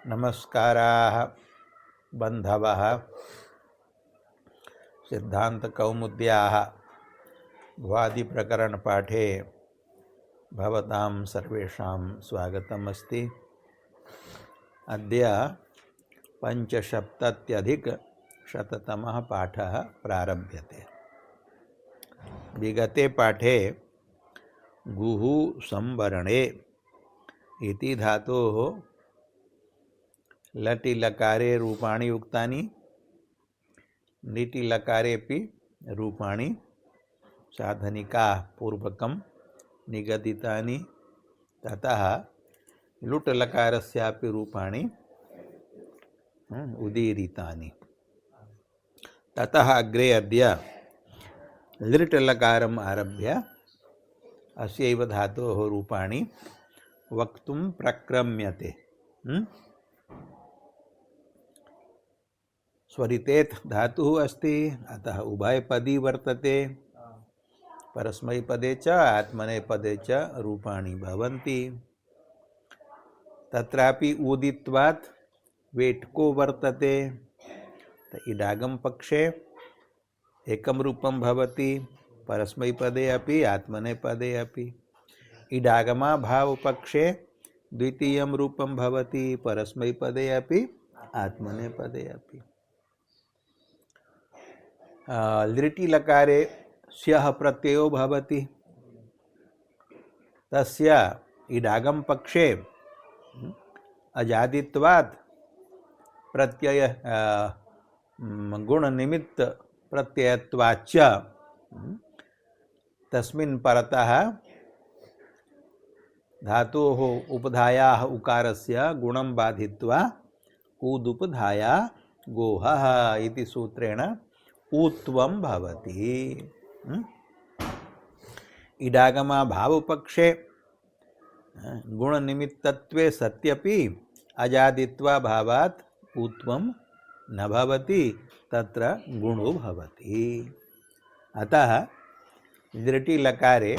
नमस्काराः बन्धवः सिद्धान्तकौमुद्याः भ्वादिप्रकरणपाठे भवतां सर्वेषां स्वागतमस्ति। अद्य पञ्चसप्तत्यधिकशततमः पाठः प्रारभ्यते। विगते पाठे गुः संवरणे इति धातोः लटि लकारे रूपाणि उक्तानि, नीति लकारेपि रूपाणि साधनिका पूर्वकं निगदितानि, ततः लुट् लकारस्यापि रूपाणि उदीरितानि। ततः अग्रे अद्य लृट् लकारम् आरभ्य अस्यैव धातोः रूपाणि वक्तुं प्रक्रम्यते। स्वरितेत् धातुः अस्ति, अतः उभयपदी वर्तते। परस्मैपदे च आत्मनेपदे च रूपाणि भवन्ति। तत्रापि उदित्वात् वेट्को वर्तते। इडागम पक्षे एकं रूपं भवति, परस्मैपदे अपि आत्मनेपदे अपि। इडागमा भाव पक्षे द्वितीयं रूपं भवति, परस्मैपदे अपि आत्मनेपदे अपि। लृटि लकारे स्यः प्रत्ययो भवति, तस्य इडागम पक्षे अजादित्वात् प्रत्यय गुण निमित्त प्रत्ययत्वाच्च तस्मिन् परतः धातोः उपधायाः उकारस्य गुणं बाधित्वा ऊदुपधाया गोहः इति सूत्रेण ऊत्वं भवति। इडागमा भावपक्षे गुणनिमित्तत्वे सत्यपि अजादित्वा भावात् ऊत्वं न भवति, तत्र गुणो भवति। अतः लृटि लकारे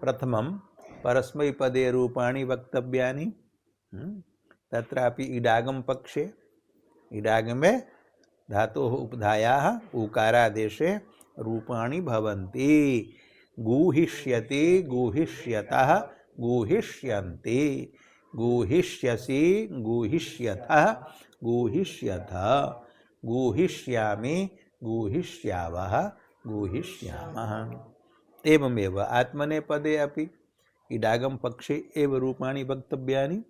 प्रथमं परस्मैपदे रूपाणि वक्तव्यानि। तत्रापि इडागम पक्षे, इडागमे धातोः उपधायाः उकारादेशे रूपाणि भवन्ति। गूहिष्यति, गूहिष्यतः, गूहिष्यन्ति, गूहिष्यसि, गूहिष्यथः, गूहिष्यथ, गूहिष्यामि, गूहिष्यावः, गूहिष्यामः। एवमेव आत्मनेपदे अपि इडागम पक्षे एव रूपाणि वक्तव्यानि।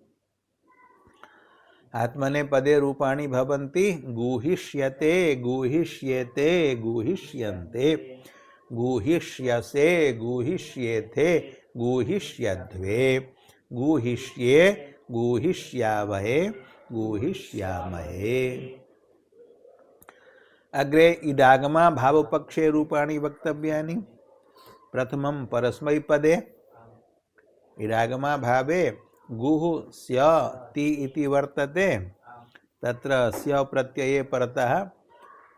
आत्मनेपदे रूपाणि भवन्ति गूहिष्यते, गूहिष्येते, गूहिष्यन्ते, गूहिष्यसे, गूहिष्येथे, गूहिष्यध्वे, गूहिष्ये, गूहिष्यावहे, गूहिष्यामहे। अग्रे इडागमा भावपक्षे रूपाणि वक्तव्यानि। प्रथमं परस्मैपदे इडागमा भावे गुः स्य ति इति वर्तते। तत्र स्य प्रत्यये परतः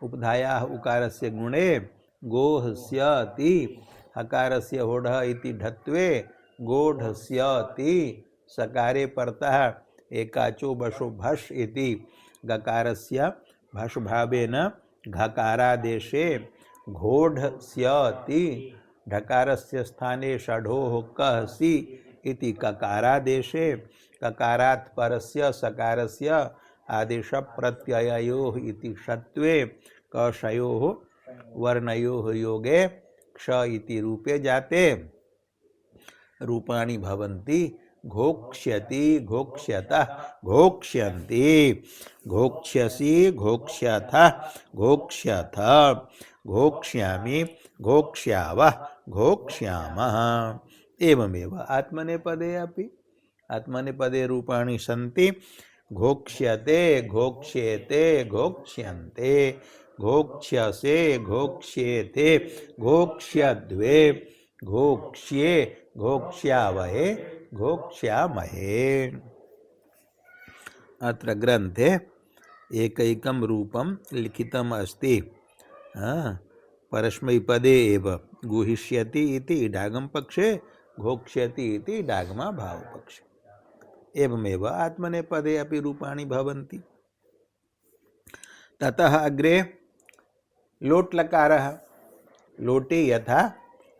उपधायाः उकारस्य गुणे गोः स्य ति, हकारस्य होढः इति ढत्वे गोढस्य ति, सकारे परतः एकाचो बशो भष् इति गकारस्य भष् भावेन घकारादेशे घोढस्य ति, ढकारस्य स्थाने षढोः कः सि इति ककारादेशे ककारात् परस्य सकारस्य आदेश प्रत्यययोः इति षत्वे कषयोः वर्णयोः योगे क्ष इति रूपे जाते रूपाणि भवन्ति। घोक्ष्यति, घोक्ष्यतः, घोक्ष्यन्ति, घोक्ष्यसि, घोक्ष्यथः, घोक्ष्यथ, घोक्ष्यामि, घोक्ष्यावः, घोक्ष्यामः। एवमेव आत्मनेपदे अपि आत्मनेपदे रूपाणि सन्ति। घोक्ष्यते, घोक्ष्येते, घोक्ष्यन्ते, घोक्ष्यसे, घोक्ष्येते, घोक्ष्यद्वे, घोक्ष्ये, घोक्ष्यावहे, घोक्ष्यामहे। अत्र ग्रन्थे एकैकं रूपं लिखितम् अस्ति। परस्मैपदे एव गुहिष्यति इति इडागम पक्षे, घोक्ष्यति इति इडागमा भाव पक्षे। एवमेव आत्मनेपदे अपि रूपाणि भवन्ति। ततः अग्रे लोट् लकारः, लोटे यथा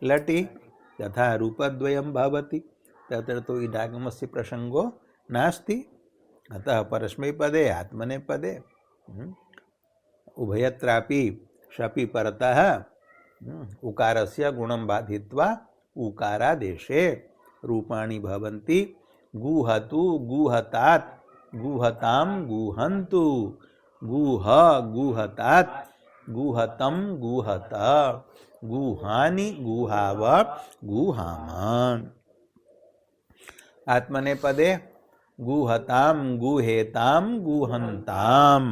लटि तथा रूपद्वयं भवति, तत्र तु इडागमस्य प्रसंगो नास्ति। अतः परस्मैपदे आत्मनेपदे उभयत्रापि शपि परतः उकारस्य गुणं बाधित्वा उकारादेशे रूपाणि भवन्ति। गुहतु गुहतात्, गुहतां गुहन्तु, गुह गुहतात्, गुहतं गुहत, गुहानि गुहाव गुहाम। आत्मनेपदे गुहतां गुहेतां गुहन्तां,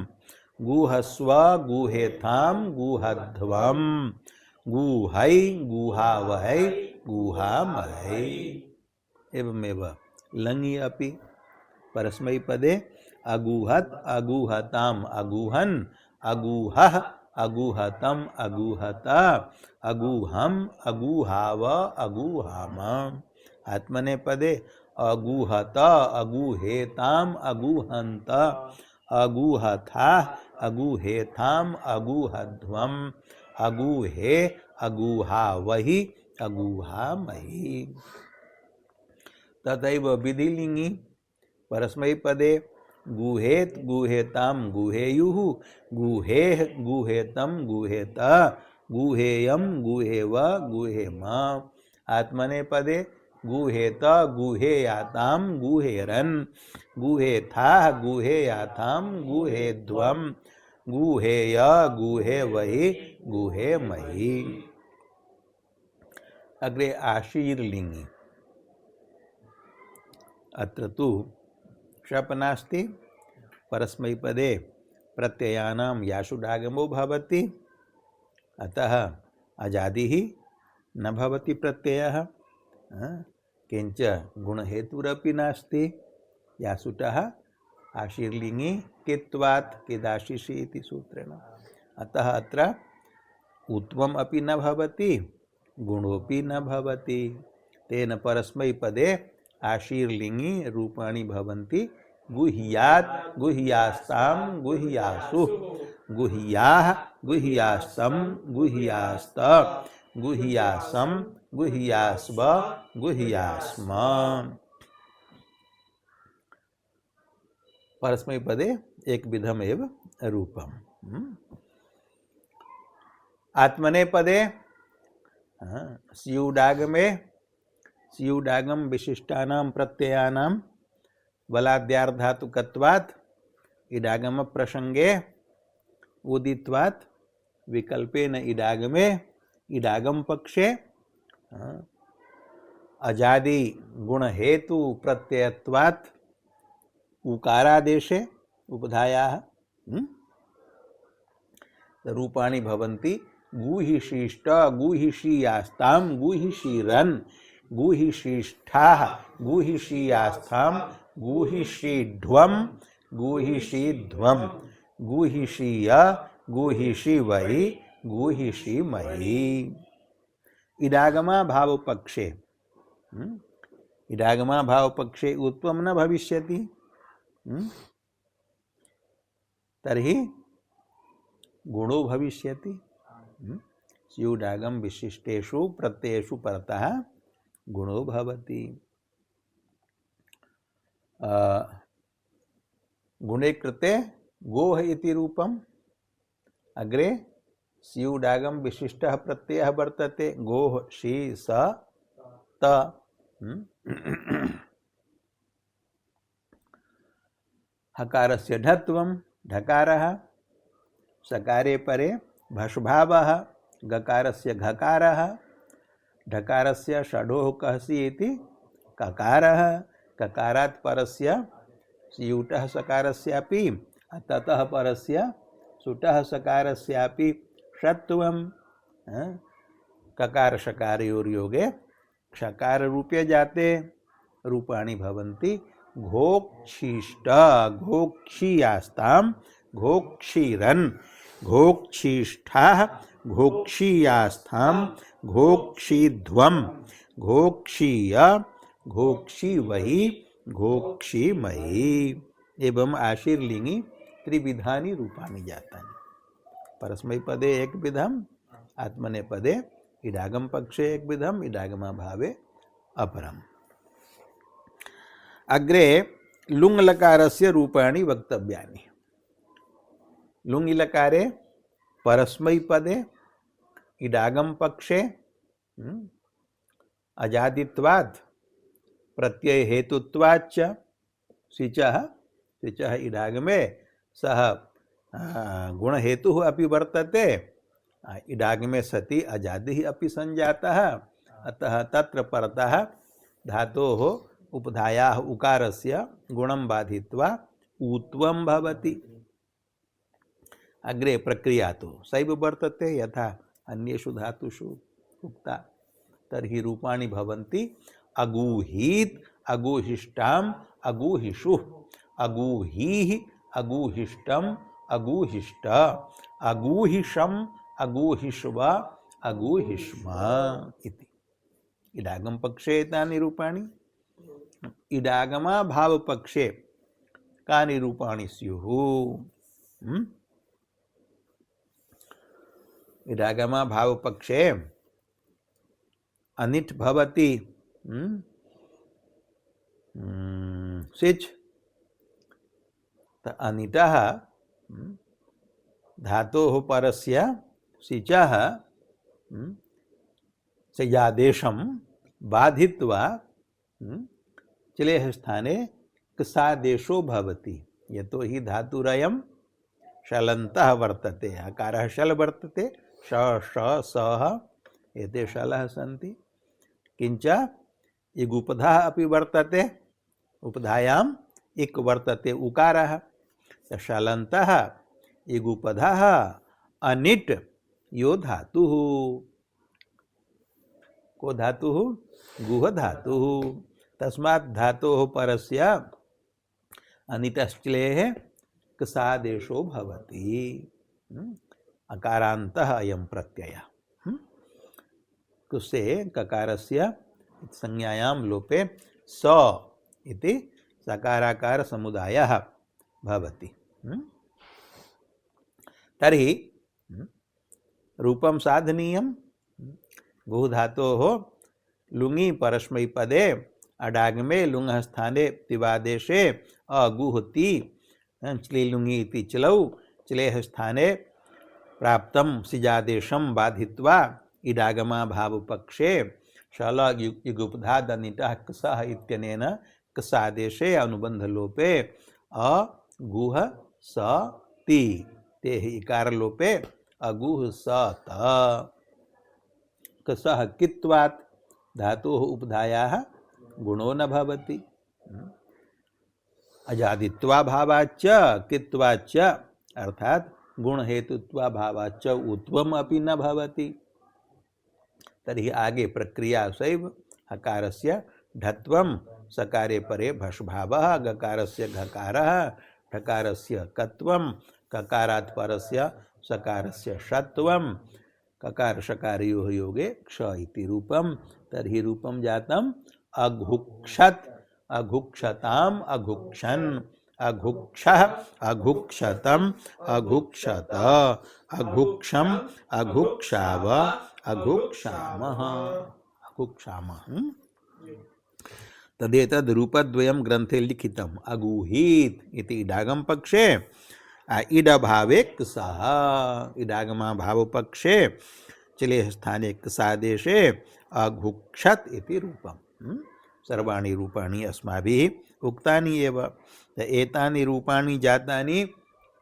गुहस्व गुहेथां गुहध्वं, गुहै गुहावहै गुहामहै। एवमेव लङि अपि परस्मैपदे अगुहत अगुहताम अगुहन्, अगुहः अगुहतम अगुहत, अगुहम अगुहाव अगुहाम। आत्मनेपदे अगुहत अगुहेताम अगुहन्त, अगुहथा अगुहेथाम अगुहध्वम, अगुहे अगुहावहि अगुहामहि। तथैव विधिलिङ्गि परस्मैपदे गुहेत गुहेतां गुहेयुः, गुहेः गुहेतं गुहेत, गुहेयं गुहेव गुहेम। आत्मनेपदे गुहेत गुहेयातां गुहेरन्, गुहेथाः गुहेयातां गुहेध्वं, गुहेय गुहेवहि गुहेमहि। अग्रे आशीर्लिङ्गि, अत्र तु शप् नास्ति, परस्मैपदे प्रत्ययानां यासुडागमो भवति, अतः अजादिः न भवति प्रत्ययः। किंच गुणहेतुरपि नास्ति। यासुटः आशीर्लिङ्गि कित्वात् किदाशिषि इति सूत्रेण, अतः अत्र उत्वम् अपि न भवति गुणोपि न भवति। तेन परस्मैपदे आशीर्लिङ्गि रूपाणि भवन्ति। गुह्यात् गुह्यास्तां गुह्यासु, गुह्याः गुह्यास्तं गुह्यास्त, गुह्यासं गुह्यास्व गुह्यास्म। परस्मैपदे एक विधमेव रूपम्। आत्मनेपदे स्युडागमे, स्युडागम विशिष्टानां प्रत्ययानां बलाद्यार्धातुकत्वात् इडागम प्रसंगे उदित्वात् विकल्पेन इडागमे इडागम पक्षे अजादि गुण हेतु प्रत्ययत्वात् उकारादेशे उपधायाः रूपाणि भवन्ति। गुहिशिष्ट गुहिशीयास्तां गुहिशीरन्, गुहिशिष्ठाः गुहिशीयास्थां गुहिशीध्वं गुहिशीध्वं, गुहिशीय गुहिशीवहि गुहिशीमहि। इडागमा भाव पक्षे, इडागमा भाव पक्षे उत्वम न भविष्यति, तर्हि गुणो भविष्यति। स्युडागम विशिष्टेषु प्रत्ययेषु परतः गुणो भवति। गुणे कृते गोः इति रूपम्। अग्रे स्युडागम विशिष्टः प्रत्ययः वर्तते गोः शी स त। हकारस्य ढत्वं ढकारः, सकारे परे भष्भावः, गकारस्य घकारः, ढकारस्य षडोः कहसि इति ककारः, ककारात् परस्य स्यूटः सकारस्यापि ततः परस्य सुटः सकारस्यापि षत्वं। ककार शकारयोर्योगे क्षकार रूपे जाते रूपाणि भवन्ति। घोक्षिष्ट घोक्षीयास्तां घोक्षीरन्, घोक्षिष्ठाः घोक्षीयास्थां घोक्षीध्वं, घोक्षीय घोक्षीवहि घोक्षीमयी एवं आशीर्लिंगी त्रिविधानि रूपाणि जातानि। परस्मै पदे एक विधम, आत्मनेपदे इडागम पक्षे एक विधम, इडागमा भावे अपरम। अग्रे लुंग लकारस्य रूपाणि वक्तव्यानि। लुंग लकारे परस्मै पदे इडागम पक्षे अजादित्वात् प्रत्यय हेतुत्वाच्च सिचः, सिचः इडागमे सह गुण हेतु अपि वर्तते, इडागमे सति अजादि अपि संजातः, अतः तत्र परतः धातोः उपधायाः उकारस्य गुणं बाधित्वा ऊत्वं भवति। अग्रे प्रक्रिया तो सैव वर्तते यथा अन्येषु धातुषु उक्ता। तर्हि रूपाणि भवन्ति अगूहीत्, अगूहिष्टाम्, अगूहिषुः, अगूहीः, अगूहिष्टम्, अगूहिष्ट, अगूहिषम्, अगूहिष्व, अगूहिष्म इति। इडागम पक्षे एतानि रूपाणि। इडागमा भाव पक्षे कानि रूपाणि स्युः? इडागमा भाव पक्षे अनिट् भवति सिच्। अनिटः धातोः परस्य सिचः सयादेशं बाधित्वा चलेः स्थाने कसादेशो भवति। यतो हि धातुरयं शलन्तः वर्तते, अकारः शल वर्तते, श श सः एते शलः सन्ति। किंच इगुपधः अपि वर्तते, उपधायाम् इक् वर्तते उकारः। शलन्तः इगुपधः अनिट् यो धातुः। को धातुः? गुह धातुः। तस्मात् धातोः परस्य अनिटश्चलेः कसादेशो भवति। अकारान्तः अयं प्रत्ययः। कुसे ककारस्य संज्ञायां लोपे स इति सकाराकार समुदायः भवति। तर्हि रूपं साधनीयं। गुह धातोः लुङि परस्मै पदे अडागमे लुङः स्थाने तिवादेशे अगुहति चलि लुङि इति चलौ चलेः स्थाने प्राप्तं सिजादेशं बाधित्वा इडागमा भाव पक्षे शल युगुपधादनिटः कसः इत्यनेन कसादेशे अनुबंध लोपे अगुह स ति ते इकार लोपे अगुह स त। कसः कित्वात् धातोः उपधायाः गुणो न भवति। अजादित्वा भावाच्च कित्वाच्च अर्थात गुण हेतुत्वा भावाच्च उत्वम अपि न भवति। तर्हि आगे प्रक्रिया सैव हकारस्य ढत्वं सकारे परे भष भावः, गकारस्य घकारः, ठकारस्य कत्वं, ककारात् परस्य सकारस्य षत्वं, ककार शकारयोः योगे क्ष इति रूपं। तर्हि रूपं जातम् अघुक्षत, अघुक्षताम्, अघुक्षन्, अघुक्षः, अघुक्षतम्, अघुक्षत, अघुक्षम्, अघुक्षाव, अघुक्षामः, अघुक्षामः। तदेतद् रूपद्वयं ग्रन्थे लिखितम्। अगूहीत् इति इडागम पक्षे, इडभावे कसः इडागमा भाव पक्षे चलेः स्थाने कसादेशे अघुक्षत इति रूपम्। सर्वाणि रूपाणि अस्माभिः उक्तानि एव। एतानि रूपाणि जातानि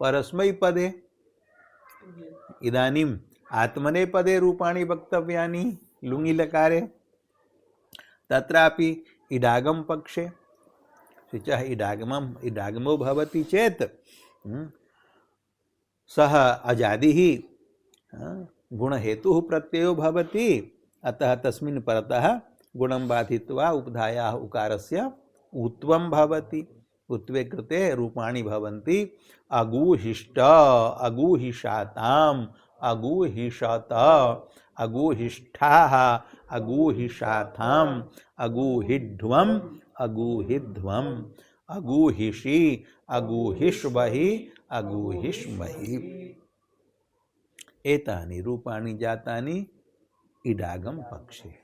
परस्मै पदे। इदानीम् आत्मने पदे रूपाणि वक्तव्यानि लुङि लकारे। तत्रापि इडागम पक्षे सिचः इडागमो भवति चेत् सः अजादिः गुणहेतुः प्रत्ययो भवति। अतः तस्मिन् परतः गुणं बाधित्वा उपधायाः उकारस्य उत्वं भवति। उत्वे कृते रूपाणि भवन्ति अगूहिष्ट, अगूहिषाताम्, अगूहिषत, अगूहिष्ठाः, अगूहिषाथाम्, अगूहिढ्वम्, अगूहिध्वम, अगूहिषि, अगूहिष्वहि, अगूहिष्महि। एतानि रूपाणि जातानि इडागम पक्षे।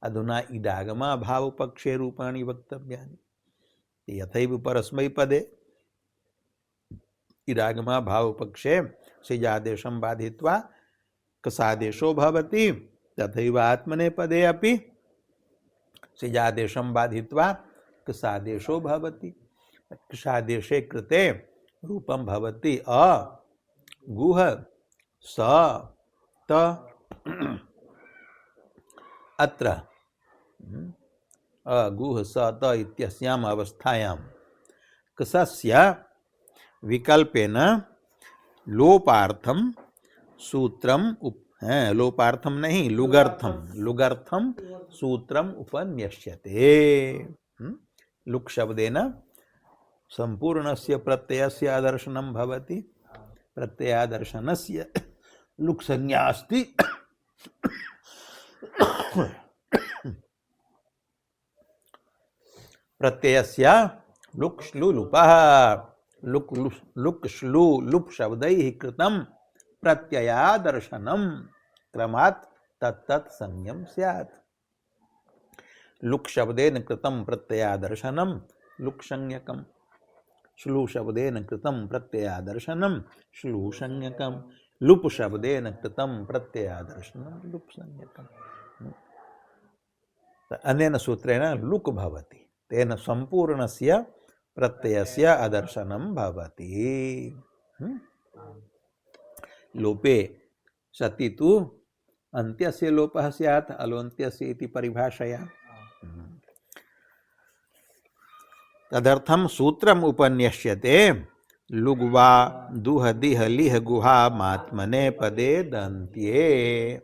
अधुना इडागमा भाव पक्षे रूपाणि वक्तव्यानि। यथैव परस्मैपदे इडागमा भाव पक्षे सिजादेशं बाधित्वा कसादेशो भवति, तथैव आत्मनेपदे अपि सिजादेशं बाधित्वा कसादेशो भवति। कसादेशे कृते रूपं भवति अ गुह स त। अत्र अ गुह स त इत्यस्याम् अवस्थायां कसस्य विकल्पेन लोपार्थम सूत्रम लोपार्थम नहीं लुगर्थम, लुगर्थम सूत्रम उपन्यस्यते। लुक् शब्देन संपूर्णस्य प्रत्ययस्य आदर्शनं भवति। प्रत्ययादर्शनस्य लुक् संज्ञा अस्ति। प्रत्ययस्य लुक् श्लु लुपः, लुक् श्लु लुप् शब्दैः कृतं प्रत्ययादर्शनं क्रमात् तत्तत् संज्ञं स्यात्। लुक् शब्देन कृतं प्रत्ययादर्शनं लुक् संज्ञकम्, श्लू शब्देन कृतं प्रत्ययादर्शनं श्लू संज्ञकम्, लुप् शब्देन कृतं प्रत्ययादर्शनं लुप् संज्ञकम्। अनेन सूत्रेण लुक् भवति, तेन संपूर्णस्य प्रत्ययस्य आदर्शनं भवति। लोपे सति तु अन्त्यस्य लोपः स्यात् अलोन्त्यस्य इति परिभाषया। तदर्थं सूत्रम् उपन्यस्यते लुग्वा दुह दिह लिह गुहा मात्मने पदे दन्त्ये।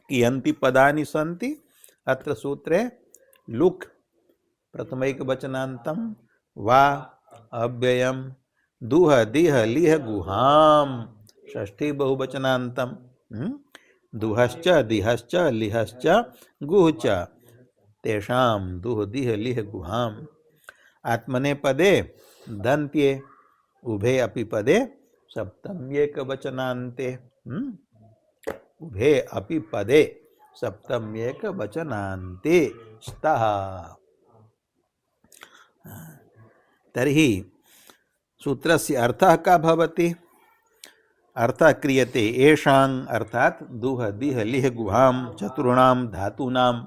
कियन्ति पदानि सन्ति अत्र सूत्रे लुक् प्रथमैकवचनान्तं वा अव्ययं दुह दिह लिह गुहां षष्ठी बहुवचनान्तं दुहश्च दिहश्च लिहश्च गुहच तेषां दुह दिह लिह गुहां। आत्मनेपदे दन्त्ये उभे अपि पदे सप्तम्येकवचनान्ते। उभे अपि पदे सप्तम्येकवचनान्ते स्तः। तर्हि सूत्रस्य अर्थः का भवति? अर्थः क्रियते येषां अर्थात् दुह दिह लिह गुहां चतुर्णां धातूनां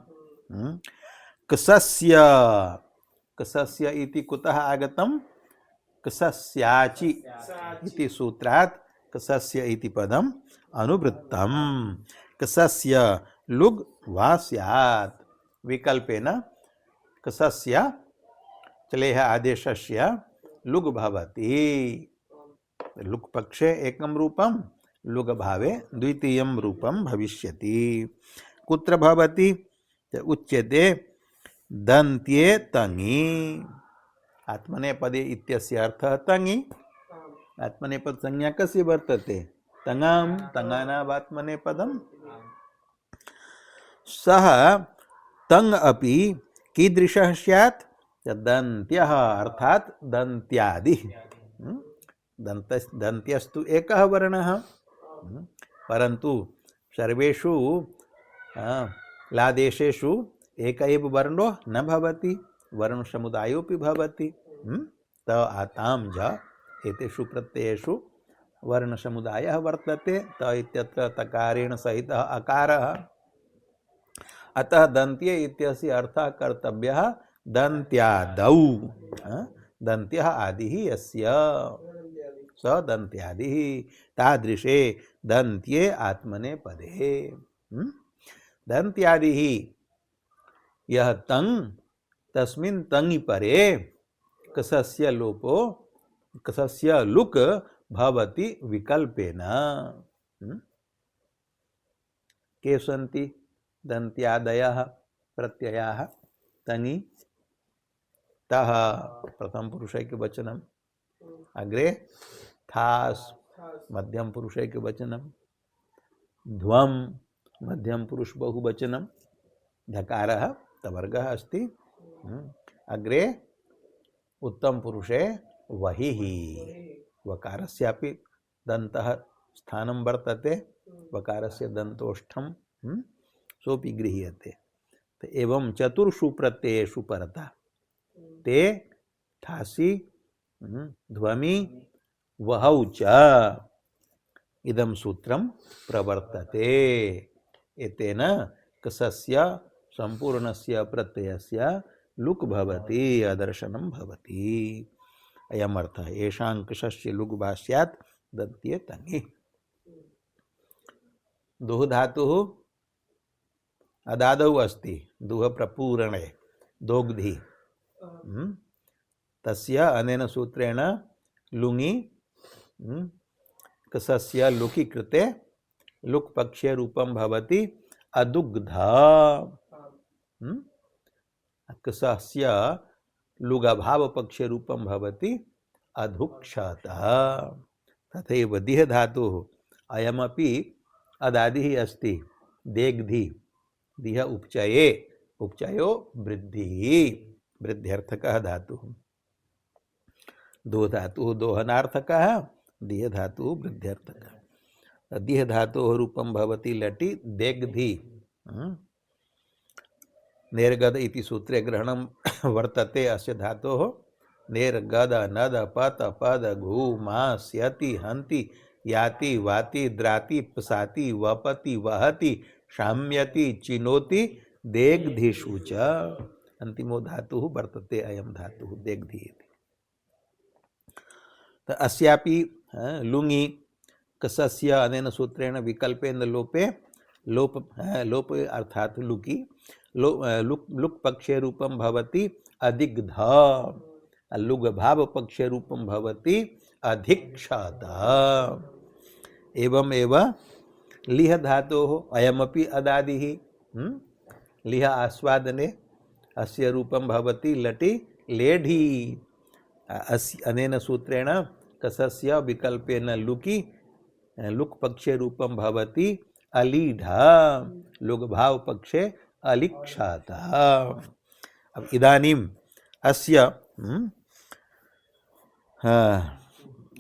कसस्य। कसस्य इति कुतः आगतं? कसस्याचि इति सूत्रात् कसस्य इति पदम् अनुवृत्तं। कसस्य लुग् वा स्यात् विकल्पेन कसस्य चलेह आदेशस्य लुग् भवति। लुक् पक्षे एकं रूपं, लुग् भावे द्वितीयं रूपं भविष्यति। कुत्र भवति? उच्यते दन्त्ये तङि। आत्मनेपदे इत्यस्य अर्थः तङि। आत्मनेपद संज्ञा कस्य वर्तते? तङां, तङानावात्मनेपदम्। सः तङ् अपि कीदृशः स्यात्? दन्त्यः अर्थात् दन्त्यादिः। दन्त्यस्तु एकः वर्णः, परन्तु सर्वेषु लादेशेषु एक एव वर्णो न भवति, वर्णसमुदायोऽपि भवति। त आतां ज एतेषु प्रत्ययेषु वर्णसमुदायः वर्तते। त इत्यत्र तकारेण सहितः अकारः। अतः दन्त्ये इत्यस्य अर्थः कर्तव्यः दन्त्यादौ। दन्त्यः आदिः यस्य स दन्त्यादिः। तादृशे दन्त्ये आत्मनेपदे दन्त्यादिः यः तङ् तस्मिन् तङि परे कसस्य लोपो कसस्य लुक् भवति विकल्पेन। के सन्ति दन्त्यादयः प्रत्ययाः? तङि तः प्रथम पुरुषैकवचनम्, अग्रे थास् मध्यम पुरुषैकवचनम्, ध्वम् मध्यम पुरुष बहुवचनम्, धकारः तवर्गः अस्ति। अग्रे उत्तमपुरुषे वहिः वकारस्यापि दन्तः स्थानं वर्तते, वकारस्य दन्तोष्ठं सोऽपि गृह्यते। एवं चतुर्षु प्रत्ययेषु परतः ते ठासी ध्वमि वहौ च इदं सूत्रं प्रवर्तते। एतेन कसस्य संपूर्णस्य प्रत्ययस्य लुक् भवति, अदर्शनं भवति। अयम् अर्थः। येषां कषस्य लुग् भाष्यात् दन्त्ये तङि। दुः धातुः अदादौ अस्ति, दुः प्रपूरणे दोग्धि। तस्य अनेन सूत्रेण लुङि कसस्य लुकि कृते लुक् पक्षे रूपं भवति अदुग्ध। कसस्य लुगभाव पक्षे रूपं भवति अधुक्षत। तथैव दिह धातुः अयमपि अदादिः अस्ति, देग्धि। दिह उपचये, उपचयो वृद्धिः, वृद्ध्यर्थकः धातुः। दो धातुः दोहनार्थकः, दिह धातुः वृद्ध्यर्थकः। दिह धातोः रूपं भवति लटि देग्धि। नेर्गद इति सूत्रे ग्रहणं वर्तते अस्य धातोः। नेर्गद नद पत पद घू मा स्यति हन्ति याति वाति द्राति पसाति वपति वहति शाम्यति चिनोति देग्धिषु च। अंतिमो धातुः वर्तते अयं धातुः देग्धि इति। अस्यापि लुङि कसस्य अनेन सूत्रेण विकल्पेन लोपे लोप अर्थात लुकि लुक् पक्षे रूपं भवति अधिग्ध। लुग भाव पक्षे रूपं भवति अधिक्षत। एवमेव लिह धातोः अयमपि अदादिः। लिह आस्वादने अस्य रूपं भवति लटि लेढि। अनेन सूत्रेण कसस्य विकल्पेन लुकि लुक् पक्षे रूपं भवति अलीढ। लुग भाव पक्षे अलिक्षत। अब इदानीम् अस्य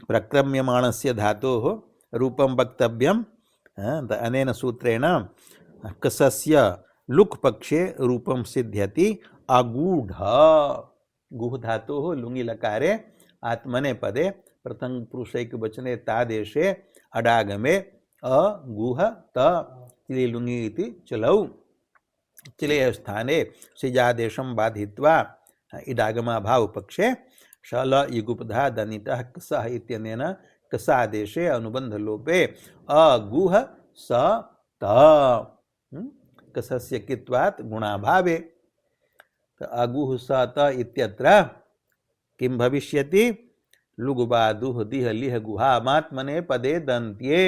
प्रक्रम्यमाणस्य धातोः रूपं वक्तव्यम्। अनेन सूत्रेण कसस्य लुक् पक्षे रूपं सिद्ध्यति अगूढ। गुह धातोः लुङि लकारे आत्मनेपदे प्रथम पुरुषैकवचने तादेशे अडागमे अगुह त चिले लुङि इति चलौ। चिले स्थाने सिजादेशं बाधित्वा इडागमा भाव पक्षे शल युगुपधा दनितः कसः इत्यनेन कसादेशे अनुबंध लोपे अगुह स त कसस्य कित्वात् गुणाभावे। अगुह स त इत्यत्र किं भविष्यति? लुगुबादुः दिह लिह गुहामात्मने पदे दन्त्ये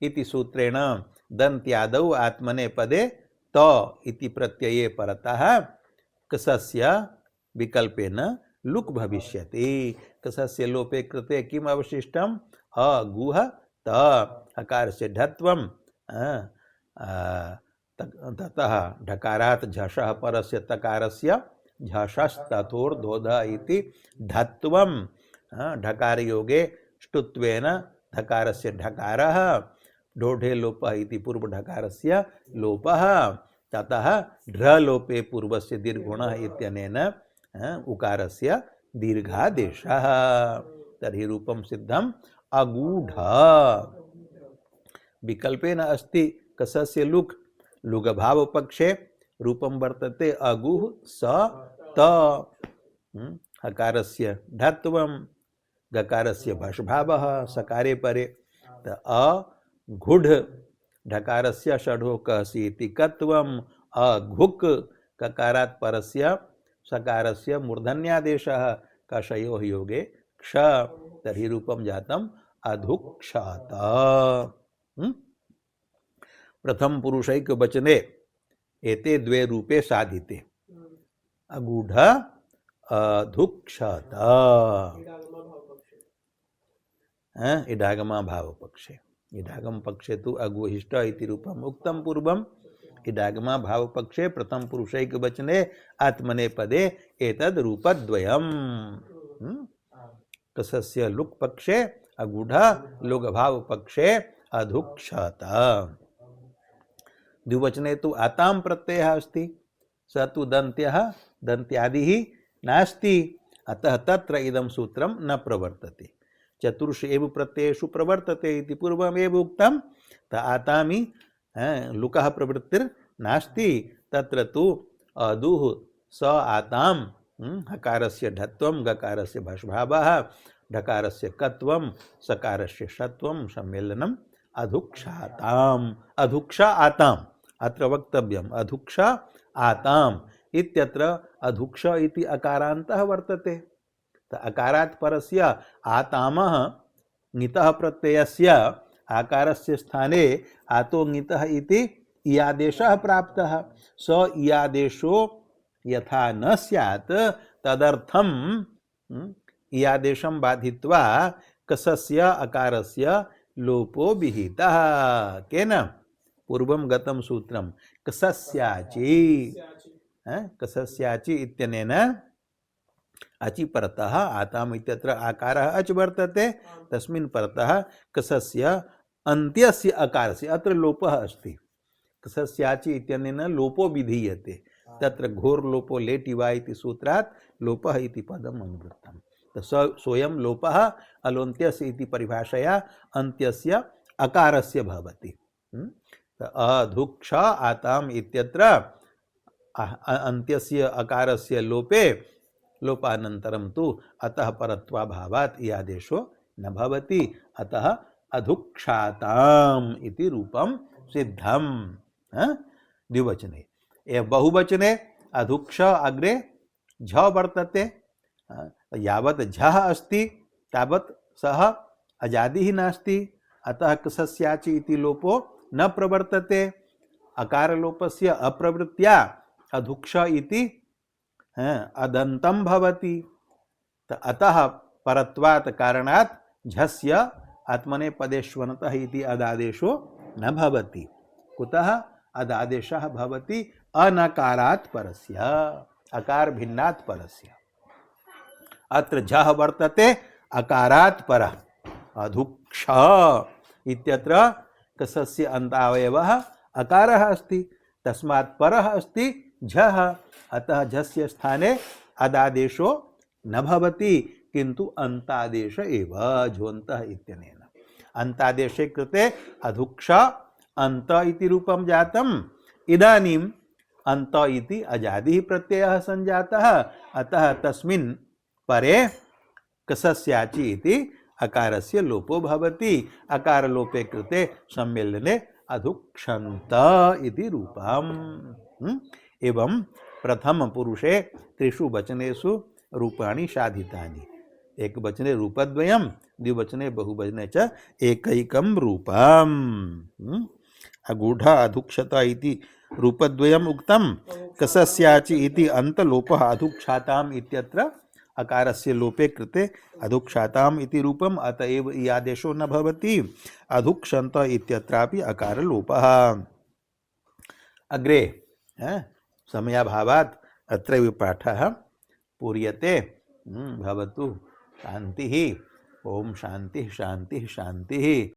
इति सूत्रेण दन्त्यादौ आत्मने पदे त इति प्रत्यये परतः कसस्य विकल्पेन लुक् भविष्यति। कसस्य लोपे कृते किम् अवशिष्टम्? अगुह त हकारस्य ढत्वं ततः ढकारात् झषः परस्य तकारस्य झषस्तथोर्धोध इति धत्वं ढकारयोगे ष्टुत्वेन ढकारस्य ढकारः ढोढे लोपः इति पूर्व ढकारस्य लोपः ततः ढ्रलोपे पूर्वस्य दीर्घुणः इत्यनेन उकारस्य दीर्घादेशः। तर्हि रूपं सिद्धम् अगूढ। विकल्पेन अस्ति कसस्य लुक् लुगभाव पक्षे रूपं वर्तते अगुः स त। हकारस्य ढत्वं गकारस्य भषभावः सकारे परे अघुढ ढकारस्य षढो कहसि इति कत्वम् अघुक् ककारात् परस्य सकारस्य मूर्धन्यादेशः कषयोः योगे क्ष। तर्हि रूपं जातम् अधुक्षत। प्रथम पुरुषैक वचने एते द्वे रूपे साधिते अगूढ़ अधुक्षत इडागमा भाव पक्षे। इडागम पक्षे तु अगुहिष्ट इति रूपम उक्तम पूर्वम इडागमा भाव पक्षे प्रथम पुरुषैक वचने आत्मनेपदे एतद् रूपद्वयम् कसस्य लुक् पक्षे अगूढ़ लोग भाव पक्षे अधुक्षत द्विवचने तो आतां प्रत्ययः अस्ति स तु दन्त्यः दन्त्यादिः नास्ति अतः तत्र इदं सूत्रं न प्रवर्तते चतुर्षु एव प्रत्ययेषु प्रवर्तते इति पूर्वमेव उक्तं त आतामि लुकः प्रवृत्तिर्नास्ति तत्र तु अदुः स आतां हकारस्य ढत्वं गकारस्य भषभावः ढकारस्य कत्वं सकारस्य षत्वं सम्मेलनम् अधुक्षाताम् अधुक्षा आताम् अत्र वक्तव्यम् अधुक्षा आताम् इत्यत्र अधुक्ष इति अकारान्तः वर्तते अकारात् परस्य आतामः ङितः प्रत्ययस्य आकारस्य स्थाने आतो ङितः इति इयादेशः प्राप्तः स इयादेशो यथा न स्यात् तदर्थं इयादेशं बाधित्वा कसस्य अकारस्य लोपो विहितः केन पूर्वं गतं सूत्रं कसस्याचि कसस्याचि इत्यनेन अचि परतः आताम् इत्यत्र आकारः अच वर्तते तस्मिन् परतः कसस्य अन्त्यस्य अकारस्य अत्र लोपः अस्ति कसस्याचि इत्यनेन लोपो विधीयते तत्र घोर लोपो लेटि वा इति सूत्रात् लोपः इति पदम् अनुवृत्तं सोऽयं लोपः अलोन्त्यस्य इति परिभाषया अन्त्यस्य अकारस्य भवति अधुक्ष आताम् इत्यत्र अन्त्यस्य अकारस्य लोपे लोपानन्तरं तु अतः परत्वाभावात् इयादेशो न भवति अतः अधुक्षाताम् इति रूपं सिद्धं द्विवचने बहुवचने अधुक्ष अग्रे झ वर्तते यावत् झः अस्ति तावत् सः अजादिः नास्ति अतः कसस्याचि इति लोपो न प्रवर्तते अकारलोपस्य अप्रवृत्त्या अधुक्ष इति अदन्तं भवति अतः परत्वात् कारणात् झस्य आत्मनेपदेष्वनतः इति अदादेशो न भवति कुतः अदादेशः भवति अनकारात् परस्य अकार भिन्नात् परस्य अत्र झः वर्तते अकारात् परः अधुक्ष इत्यत्र कसस्य अन्तावयवः अकारः अस्ति तस्मात् परः अस्ति झः अतः झस्य स्थाने अदादेशो न भवति किन्तु अन्तादेश एव झोन्तः इत्यनेन अन्तादेशे कृते अधुक्ष अन्त इति रूपं जातम् इदानीम् अन्त इति अजादिः प्रत्ययः सञ्जातः अतः तस्मिन् परे कसस्याचि इति अकारस्य लोपो भवति अकारलोपे कृते सम्मेलने अधुक्षन्त इति रूपम् एवं प्रथम पुरुषे त्रिषु वचनेषु रूपाणि साधितानि एक वचने रूपद्वयं द्विवचने बहुवचने च एकैकं रूपम् अगूढ़ अधुक्षत इति रूपद्वयम् उक्तं कसस्याचि इति अन्तलोपः अधुक्षाताम् इत्यत्र अकारस्य लोपे कृते अधुक्षाताम् इति रूपम् अतएव इयादेशो न भवति अधुक्षन्त इत्यत्रापि अकारलोपः अग्रे समयाभावात् अत्रैव पाठः पूर्यते भवतु शान्तिः ओम शान्तिः शान्तिः शान्तिः।